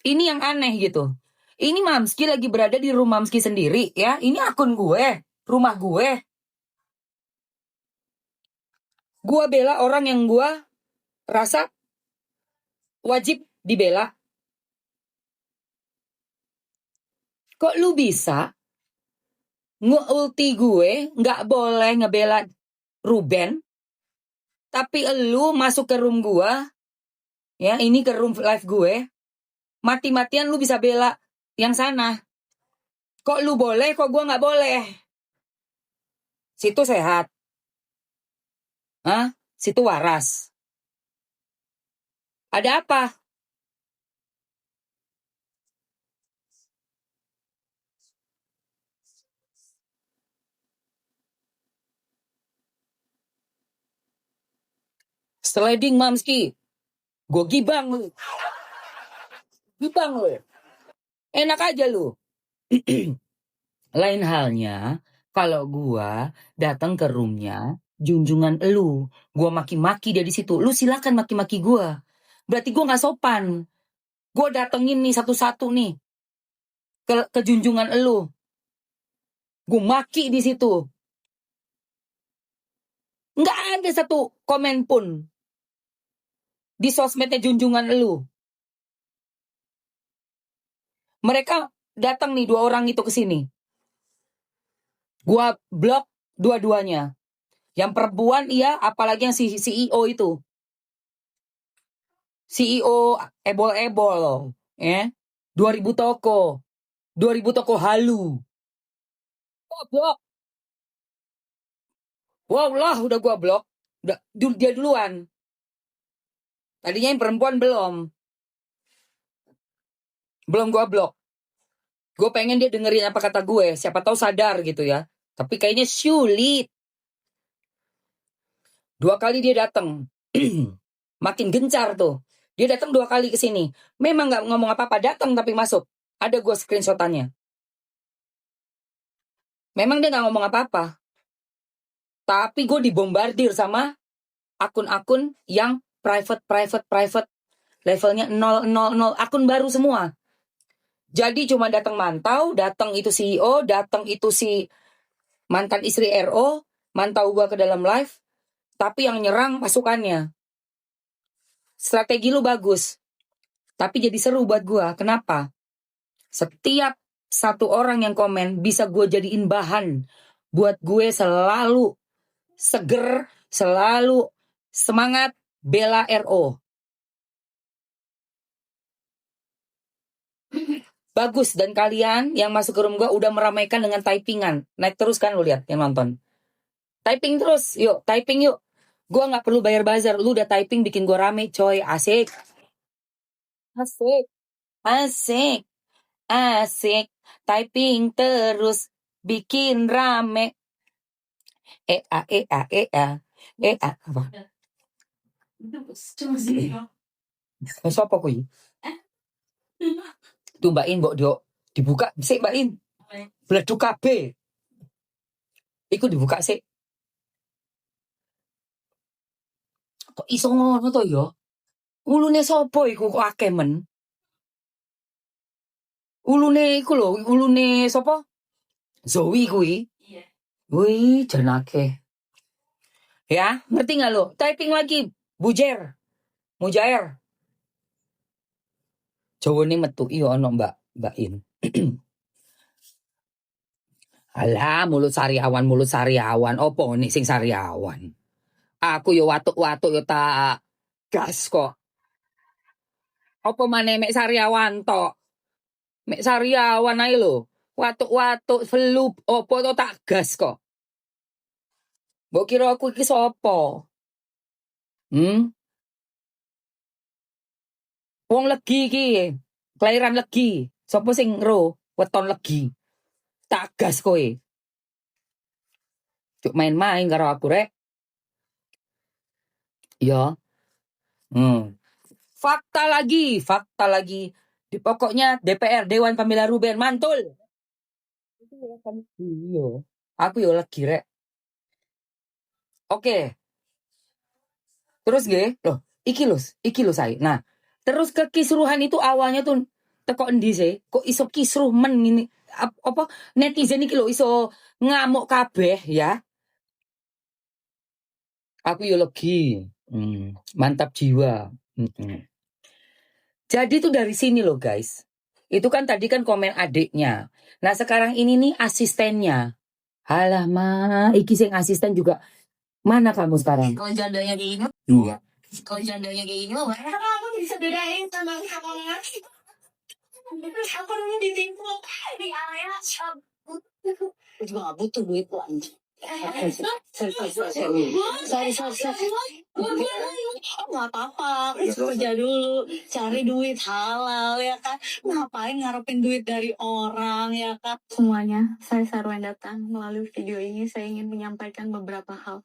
Ini yang aneh gitu. Ini Mamski lagi berada di rumah Mamski sendiri ya. Ini akun gue, rumah gue. Gue bela orang yang gue rasa wajib dibela. Kok lu bisa nge-ulti gue nggak boleh ngebela Ruben, tapi lu masuk ke room gue, ya ini ke room live gue, mati-matian lu bisa bela yang sana. Kok lu boleh, kok gue nggak boleh? Situ sehat. Hah? Situ waras. Ada apa? Sliding Mamski. Gue gibang lu. Gibang lu. Enak aja lu. Lain halnya kalau gua datang ke roomnya junjungan elu, gua maki-maki dia di situ, lu silakan maki-maki gua. Berarti gua nggak sopan. Gua datengin nih satu-satu nih ke junjungan elu. Gua maki di situ. Nggak ada satu komen pun di sosmednya junjungan elu. Mereka datang nih 2 orang itu ke sini. Gua blok dua-duanya. Yang perempuan iya, apalagi yang si CEO itu. CEO ebol-ebol, ya. 2000 toko. 2000 toko halu. Gua blok. Wow lah, udah gua blok. Udah dia duluan. Tadinya yang perempuan belum. Belum gua blok. Gue pengen dia dengerin apa kata gue. Siapa tahu sadar gitu ya. Tapi kayaknya sulit. 2 kali dia datang. Makin gencar tuh. Dia datang 2 kali ke sini. Memang nggak ngomong apa-apa, datang tapi masuk. Ada gue screenshotannya. Memang dia nggak ngomong apa-apa. Tapi gue dibombardir sama akun-akun yang private. Levelnya 000. Akun baru semua. Jadi cuma datang mantau, datang itu CEO, datang itu si mantan istri RO, mantau gue ke dalam live. Tapi yang nyerang pasukannya. Strategi lu bagus. Tapi jadi seru buat gue. Kenapa? Setiap satu orang yang komen bisa gue jadiin bahan buat gue selalu seger, selalu semangat bela RO. Bagus, dan kalian yang masuk ke room gue udah meramaikan dengan typingan. Naik terus kan lu lihat yang nonton. Typing terus, yuk, typing yuk. Gue gak perlu bayar buzzer, lu udah typing bikin gue rame, coy, asik. Asik, asik, asik. Typing terus, bikin rame. Apa? Siapa kuy? Tuh Mbak In, Mbok Dio. Dibuka sik Mbak In. Bleduk kabeh. Iku dibuka sik. Kok iso ngono to ya? Ulune sapa iku kok akeh men? Ulune iku lho, ulune sapa? Zoe kuwi. Iya. Wih, jan akeh. Ya, ngerti nggak lo? Typing lagi, bujer, mujair. Jawane metu iya ono Mbak In. Alah, mulut sariawan. Opo nih sing sariawan? Aku yo watuk-watuk yo tak gas kok. Apa maneh mek sariawan tok? Mek sariawan ae lho. Watuk-watuk felup opo to tak gas kok. Mbok kira aku iki sapa? Wong Legi iki. Kelahiran Legi. Sopo sing ro weton Legi? Tak gas kowe. Cuk main-main karo aku rek. Ya. Fakta lagi. Di pokoknya DPR Dewan Pembela Ruben mantul. Itu ya kan iya. Aku yo lagi rek. Oke. Terus loh, iki lo saya. Nah, terus kekisruhan itu awalnya tuh teko endi sih? Kok iso kisruh men ini? Apa netizen iki lo iso ngamuk kabeh ya? Aku yo legi. Mantap jiwa. Jadi tuh dari sini loh guys. Itu kan tadi kan komen adiknya. Nah sekarang ini nih asistennya. Halah iki sing asisten juga. Mana kamu sekarang? Kalau jandanya kayak gini, Iya. kalau jandanya kayak gini mah aku bisa bedain sama kamu. Aku dulu ditipu di area aku juga gak butuh duit lo anjing. Sorry. Nggak apa-apa, kerja dulu, cari duit halal ya kan. Ngapain ngarepin duit dari orang ya kan. Semuanya, saya Sarwan datang melalui video ini saya ingin menyampaikan beberapa hal.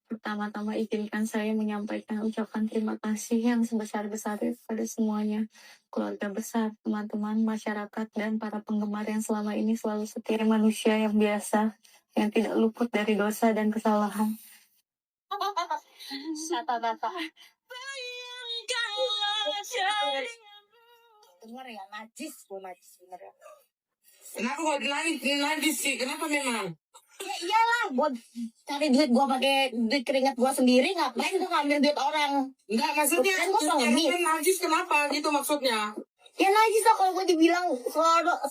Pertama-tama izinkan saya menyampaikan ucapan terima kasih yang sebesar-besarnya kepada semuanya. Keluarga besar, teman-teman, masyarakat, dan para penggemar yang selama ini selalu setia manusia yang biasa, yang tidak luput dari dosa dan kesalahan. Kata-kata. Dengar ya, najis bener ya. Kenapa kok najis sih? Kenapa memang? Ya iyalah, gue cari duit gue pakai duit keringat gue sendiri, ngapain gue ngambil duit orang? Enggak, maksudnya kan gue yang najis kenapa gitu maksudnya? Ya najis lah kalau gue dibilang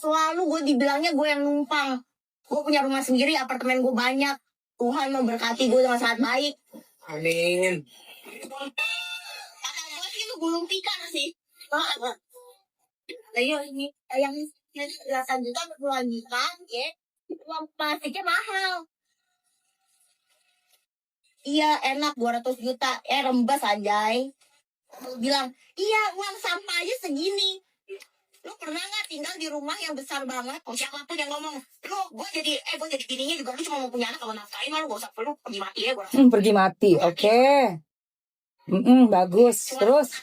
selalu gue dibilangnya gue yang numpang. Gue punya rumah sendiri, apartemen gue banyak. Tuhan memberkati gue dengan sangat baik. Amin. Kata gue sih lu gulung tikar sih. Ayo ini yang 8 juta puluhan juta ya. Uang plastiknya mahal. Iya enak 200 juta. Rembes anjay. Lu bilang, iya uang sampah aja segini. Lu pernah gak tinggal di rumah yang besar banget? Oh siapapun yang ngomong, gue jadi gininya juga lu cuma mau punya anak kalau nafkain mah lu gak usah perlu pergi mati ya gue. Pergi mati, oke. Bagus. Terus?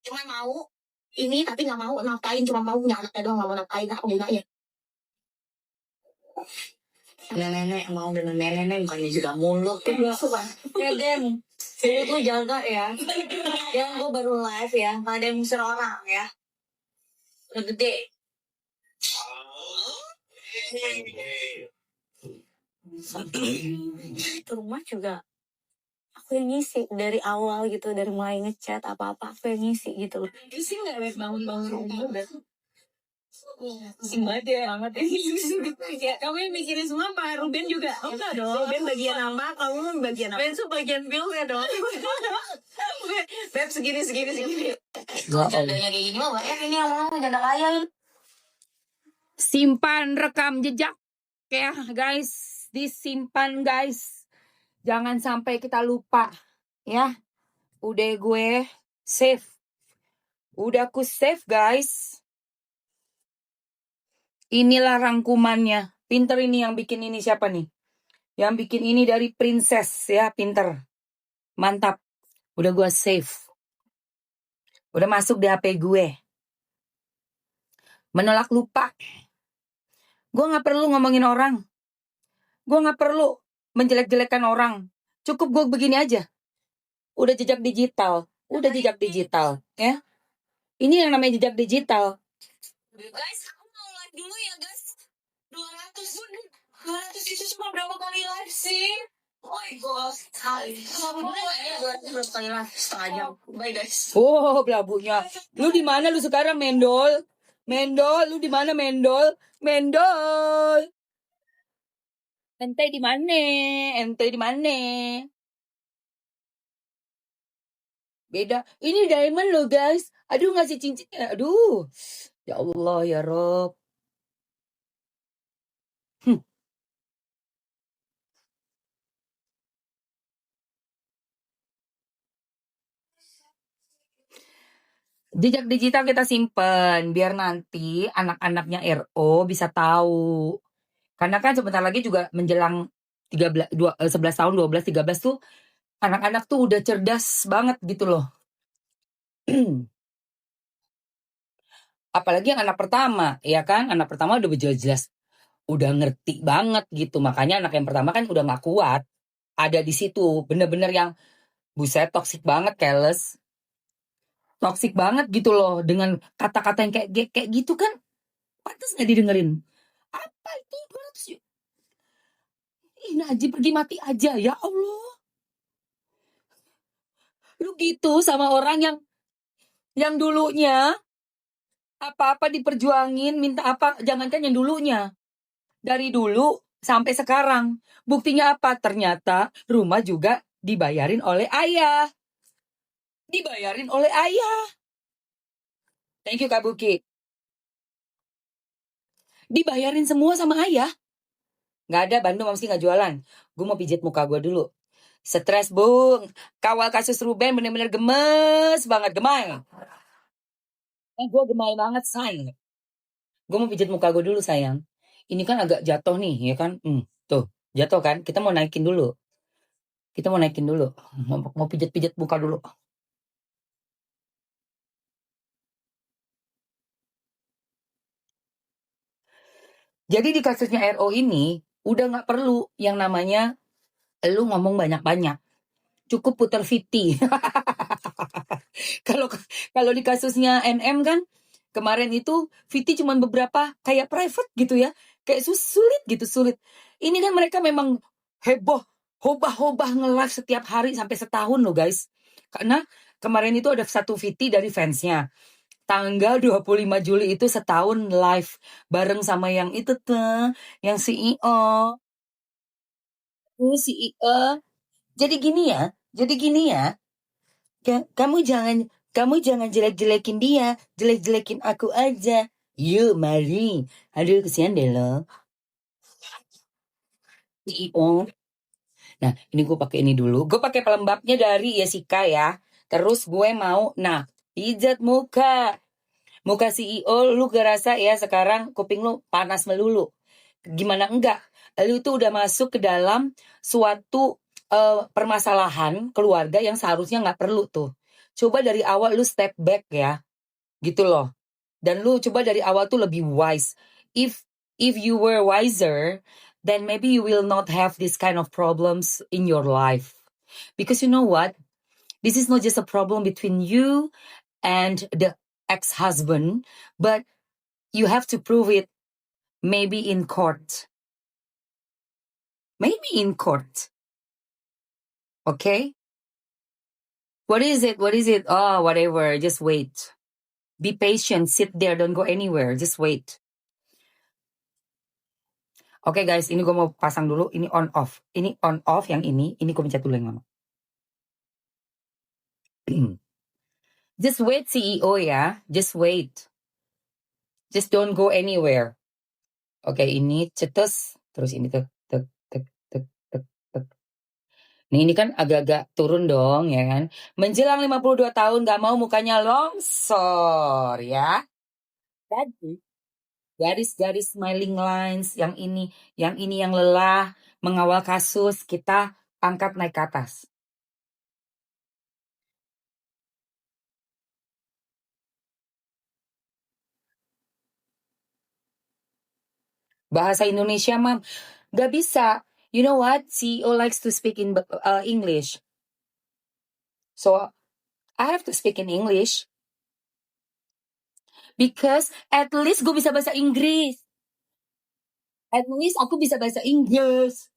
Cuma mau ini tapi gak mau nafkain, cuma mau punya anaknya doang, gak mau nafkain. Apa gunanya? Nenek mau dengan nenek bukannya juga mulut tuh ya Dem, mulut lu jaga ya. Yang gue baru live ya, gak ada yang ngusir orang ya. Udah gede. Itu rumah juga aku yang ngisi dari awal gitu, dari mulai ngechat apa-apa aku yang ngisi gitu. Pusing gak bangun-bangun rumah udah pusing banget ya ya, kamu yang mikirin semua Pak Ruben juga? Enggak dong, Ruben bagian apa, kamu bagian apa? Ruben tuh bagian bill ya dong. Beb segini jandanya kayak gini mah banyak ini yang mau janda kaya. Simpan rekam jejak ya guys, disimpan guys. Jangan sampai kita lupa ya. Udah gue save. Udah aku save guys. Inilah rangkumannya. Pinter ini yang bikin ini siapa nih? Yang bikin ini dari Princess ya, pinter. Mantap. Udah gue save. Udah masuk di HP gue. Menolak lupa. Gue gak perlu ngomongin orang. Gue gak perlu menjelek-jelekan orang. Cukup gue begini aja. Udah jejak digital. Udah jejak digital. Ya. Ini yang namanya jejak digital. Guys, aku mau live dulu ya guys. 200 itu cuma berapa kali live sih? Oh my god, sekali. Berapa kali live? Setengah jam. Bye guys. Oh, belabunya. Lu di mana lu sekarang, Mendol? Mendol, lu di mana, Mendol? Mendol. Ente di mana? Ente di mana? Beda. Ini diamond lo, guys. Aduh, ngasih cincin. Aduh. Ya Allah, ya Rob. Jejak digital kita simpen biar nanti anak-anaknya RO bisa tahu. Karena kan sebentar lagi juga menjelang 11 tahun, 12, 13 tuh anak-anak tuh udah cerdas banget gitu loh. Apalagi yang anak pertama, ya kan? Anak pertama udah jelas-jelas udah ngerti banget gitu. Makanya anak yang pertama kan udah gak kuat. ada di situ. Bener-bener yang buset toksik banget, Keles. Toksik banget gitu loh, dengan kata-kata yang kayak gitu kan pantas nggak didengerin. Apa itu 200 juta? Ih, Najib pergi mati aja, ya Allah. Lu gitu sama orang yang dulunya apa-apa diperjuangin, minta apa, jangankan yang dulunya. Dari dulu sampai sekarang. Buktinya apa? Ternyata rumah juga dibayarin oleh ayah. Dibayarin oleh ayah. Thank you, Kak Buki. Dibayarin semua sama ayah. Nggak ada, Bandung mesti nggak jualan. Gue mau pijit muka gue dulu. Stres, Bung. Kawal kasus Ruben bener-bener gemes banget. Gemay. Gue gemay banget, sayang. Gue mau pijit muka gue dulu, sayang. Ini kan agak jatuh nih, ya kan? Tuh, jatuh kan? Kita mau naikin dulu. Mau pijit-pijit muka dulu. Jadi di kasusnya RO ini, udah nggak perlu yang namanya lu ngomong banyak-banyak. Cukup puter VT. Kalau di kasusnya NM kan, kemarin itu VT cuma beberapa kayak private gitu ya. Kayak sulit. Ini kan mereka memang heboh, hobah-hobah nge-live setiap hari sampai setahun loh guys. Karena kemarin itu ada satu VT dari fansnya. Tanggal 25 Juli itu setahun live bareng sama yang itu tuh, yang CEO. CEO. Jadi gini ya, kamu jangan jelek-jelekin dia, jelek-jelekin aku aja. Yuk, mari. Aduh, kesian deh lo. CEO. Nah, ini gue pakai ini dulu. Gue pakai pelembabnya dari Jessica ya. Terus gue mau, pijat muka. Muka CEO, lu gerasa ya sekarang kuping lu panas melulu. Gimana enggak? Lu tuh udah masuk ke dalam suatu permasalahan keluarga yang seharusnya nggak perlu tuh. Coba dari awal lu step back ya, gitu loh. Dan lu coba dari awal tuh lebih wise. If you were wiser, then maybe you will not have this kind of problems in your life. Because you know what? This is not just a problem between you and the ex-husband, but you have to prove it maybe in court. Maybe in court. Okay? What is it? Oh, whatever. Just wait. Be patient. Sit there. Don't go anywhere. Just wait. Oke guys, ini gue mau pasang dulu. Ini on off. Ini on off yang ini. Ini gue pencet dulu yang mana. Just wait CEO ya. Just wait. Just don't go anywhere. Oke, ini cetus. Terus ini tek. Nih, ini kan agak-agak turun dong ya kan. Menjelang 52 tahun gak mau mukanya longsor ya. Jadi garis-garis smiling lines yang ini yang lelah mengawal kasus kita angkat naik ke atas. Bahasa Indonesia mam gak bisa. You know what? CEO likes to speak in English. So I have to speak in English. Because at least gue bisa bahasa Inggris. At least aku bisa bahasa Inggris.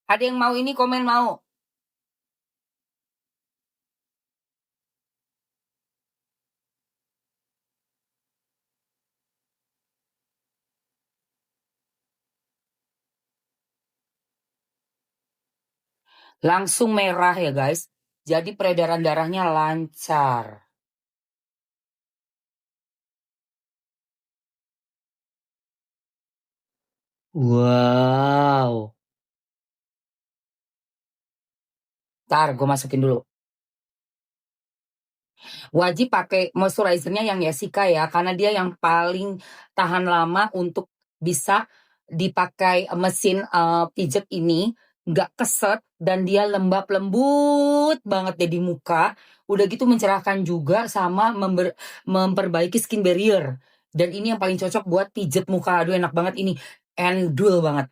Ada yang mau ini komen mau? Langsung merah ya guys. Jadi peredaran darahnya lancar. Wow. Ntar gue masukin dulu. Wajib pakai moisturizernya yang Jessica ya. Karena dia yang paling tahan lama untuk bisa dipakai mesin pijat ini. Nggak keset dan dia lembut banget deh di muka. Udah gitu mencerahkan juga sama memperbaiki skin barrier. Dan ini yang paling cocok buat pijat muka. Aduh enak banget ini. Endul banget.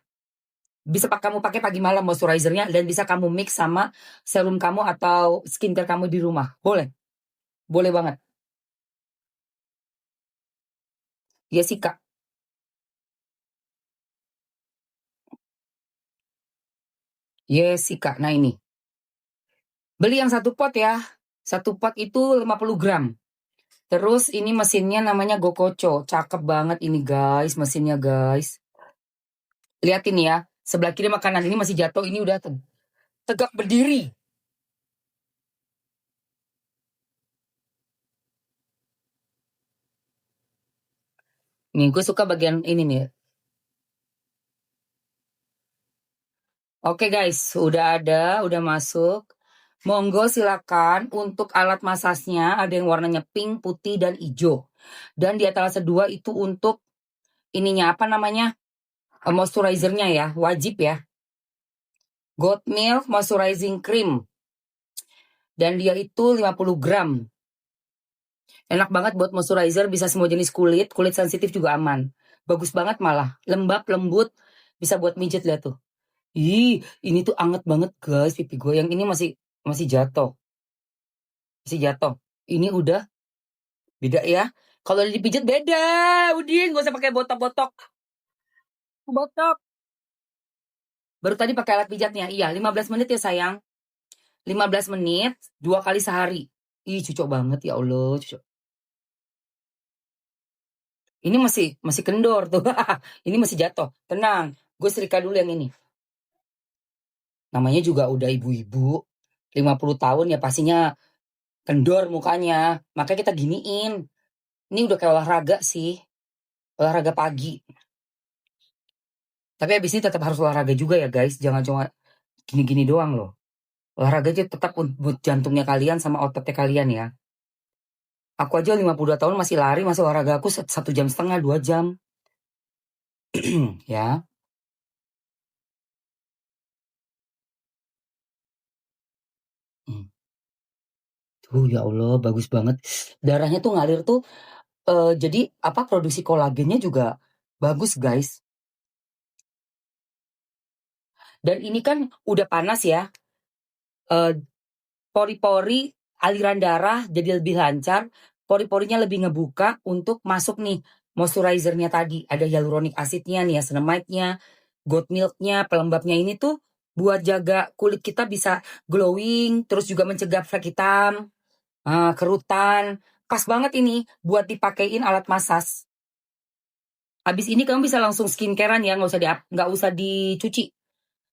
Bisa kamu pakai pagi malam moisturizernya, dan bisa kamu mix sama serum kamu atau skincare kamu di rumah. Boleh. Boleh banget. Ya sih, Kak. Yes sih, Kak. Nah ini. Beli yang 1 pot ya. 1 pot itu 50 gram. Terus ini mesinnya namanya Gokocho. Cakep banget ini guys, mesinnya guys. Liatin ya. Sebelah kiri makanan ini masih jatuh, ini udah tegak berdiri. Nih, gue suka bagian ini nih. Oke guys, udah masuk. Monggo silakan untuk alat masasnya, ada yang warnanya pink, putih, dan hijau. Dan di etalase 2 itu untuk ininya apa namanya? Moisturizernya ya, wajib ya. Goat Milk Moisturizing Cream. Dan dia itu 50 gram. Enak banget buat moisturizer, bisa semua jenis kulit sensitif juga aman. Bagus banget malah, lembab, lembut, bisa buat mijet, lihat tuh. Ih, ini tuh anget banget guys, pipi gue yang ini masih jatuh. Masih jatuh. Ini udah beda ya. Kalau dipijit beda. Udin, gak usah pakai botok-botok. Botok. Baru tadi pakai alat pijatnya. Iya, 15 menit ya sayang. 15 menit, 2 kali sehari. Ih, cocok banget ya Allah, cocok. Ini masih kendor tuh. Ini masih jatuh. Tenang, gue setrika dulu yang ini. Namanya juga udah ibu-ibu. 50 tahun ya pastinya kendor mukanya. Makanya kita giniin. Ini udah kayak olahraga sih. Olahraga pagi. Tapi abis ini tetap harus olahraga juga ya guys. Jangan cuma gini-gini doang loh. Olahraga aja tetap buat jantungnya kalian sama ototnya kalian ya. Aku aja 52 tahun masih lari, masih olahraga aku 1,5 jam, 2 jam. Ya. Tuh ya Allah, bagus banget. Darahnya tuh ngalir tuh, jadi apa, produksi kolagennya juga bagus guys. Dan ini kan udah panas ya. Pori-pori, aliran darah jadi lebih lancar, pori-porinya lebih ngebuka untuk masuk nih moisturizernya tadi. Ada hyaluronic acidnya, niacinamide-nya, goat milk-nya, pelembabnya ini tuh buat jaga kulit kita bisa glowing, terus juga mencegah flek hitam, kerutan. Pas banget ini buat dipakein alat masas. Habis ini kamu bisa langsung skincarean ya, nggak usah dicuci.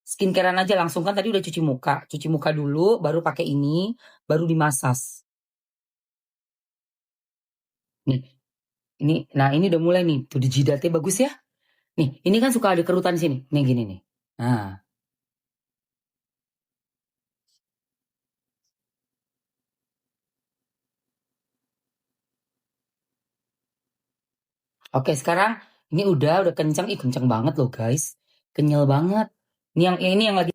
Skincarean aja langsung, kan tadi udah cuci muka dulu, baru pakai ini, baru dimasas. Nih, nah ini udah mulai nih, tuh di jidatnya bagus ya. Nih, ini kan suka ada kerutan sini, nih gini nih. Nah, oke sekarang ini udah kencang, kencang banget loh guys, kenyal banget. Ini yang lagi